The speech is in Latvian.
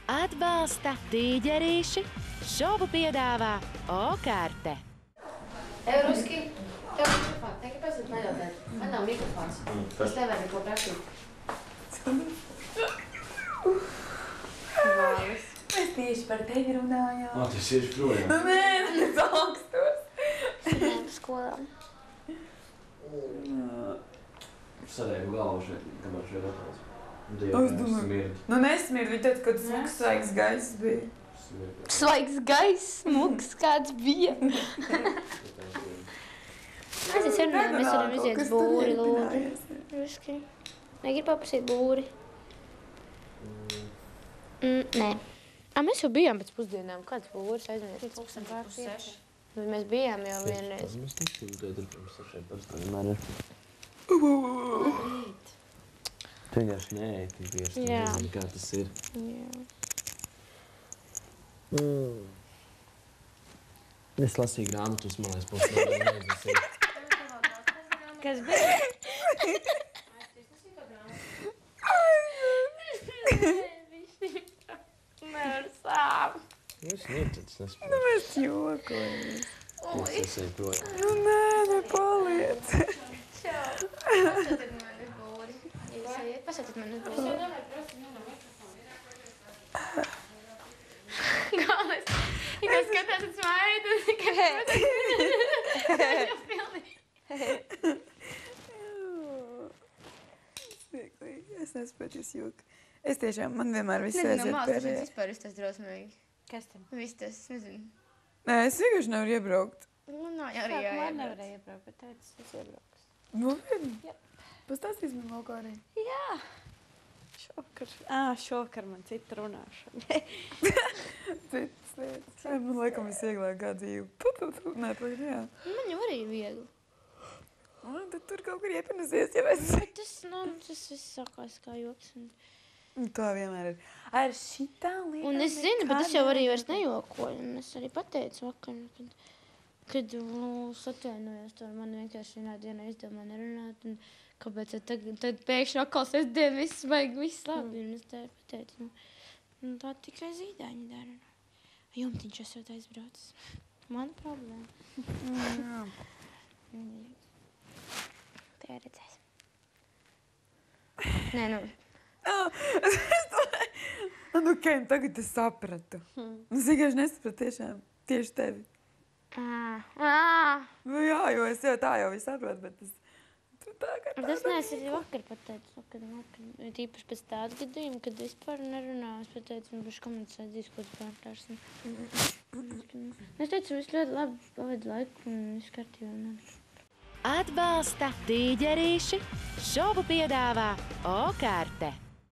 Atbalsta tīģerīši, šovu piedāvā O-karte. Ruski, tev mikrofons, nekad pasūt nejautāt. Man nav mikrofons. Es nevaru neko prasīt. Vālis. Mēs tieši par tevi runājām. Tas ir projām. Nu nē, tas augstos. Skolā. Sarēju galvu šeit, kamēr šeit atnāc. Es domāju, nu nesmird, viņi teica, ka tas smuks svaigs gaiss bija. Svaigs gaiss, smuks kāds bija. Mēs runājam, mēs varam iziet uz būri, lūdzu. Ruski. Negribu paprasīt būri. Nē. Mēs jau bijām pēc pusdienām. Kāds būris aizmirst? 5:30. Mēs bijām jau vienreiz. Mēs neskatīju, pirms šeit parasti vienmēr ir. Tu vienkārši neej, tu vienkārši nezini, kā tas ir. Es lasīju grāmatus, man liekas, pēc Kas bija? Nevar sāp. Es neticu, nespēju. Nu mēs jokojamies. Es esmu projām. Nu nē, nepaliec. Pasūtiet man uz būri. Ja jūs ejiet, pasūtiet man uz būri. Galvenais. Ja jūs skatās un smaidat, Smieklīgi, es nespēju jūs joku. Es tiešām, man vienmēr viss Nezinu, aiziet mākslas pērējā. vispār ir tas drausmīgi. Kas tam? Viss tas, nezinu. Nē, es vienkārši nevaru iebraukt. Nu, nav jau arī Man jāiebrauc. nevarēja iebraukt, bet teicis, es iebrauks. Nopietni? Jā. Pastāstīs man kaut kā arī. Jā. Šovakar man cita runāšana. Citas lietas. Man laikam visvieglāk kā dzīve. Nē, tagad jā. Man jau arī ir viegli. Tad tur kaut kur iepinusies, ja es... Bet tas viss sākās kā joks. Tā vienmēr ir. Ar šitām lietām... Un es zinu, bet es jau arī vairs nejokoju. Un es arī pateicu vakar, kad satvainojos to, man vienkārši vienā dienā izdomā nerunāt. Un kāpēc tad pēkšņi atkal sestdien viss vajag, viss labi. Un es tā pateicu, nu tā tikai zīdaiņi dara. Jumtiņš esot aizbraucis. Mana problēma. Jā. Tā redzēs. Nē, nu. Nu, Ken, tagad es sapratu. Es vienkārši nesapratu tiešām. Tieši tevi. Nu jā, jo es jau tā jau visu sapratu, bet tas... Tas nees arī vakar pateicu. Tīpaši pēc tāda gadījuma, kad vispār nerunāju. Es pateicu, un bišķi komandas aizdzīs, ko tu pārklārs. Es teicu, viss ļoti labi pavadu laiku un viss kārtībā. Atbalsta tīģerīši, šovu piedāvā O-karte.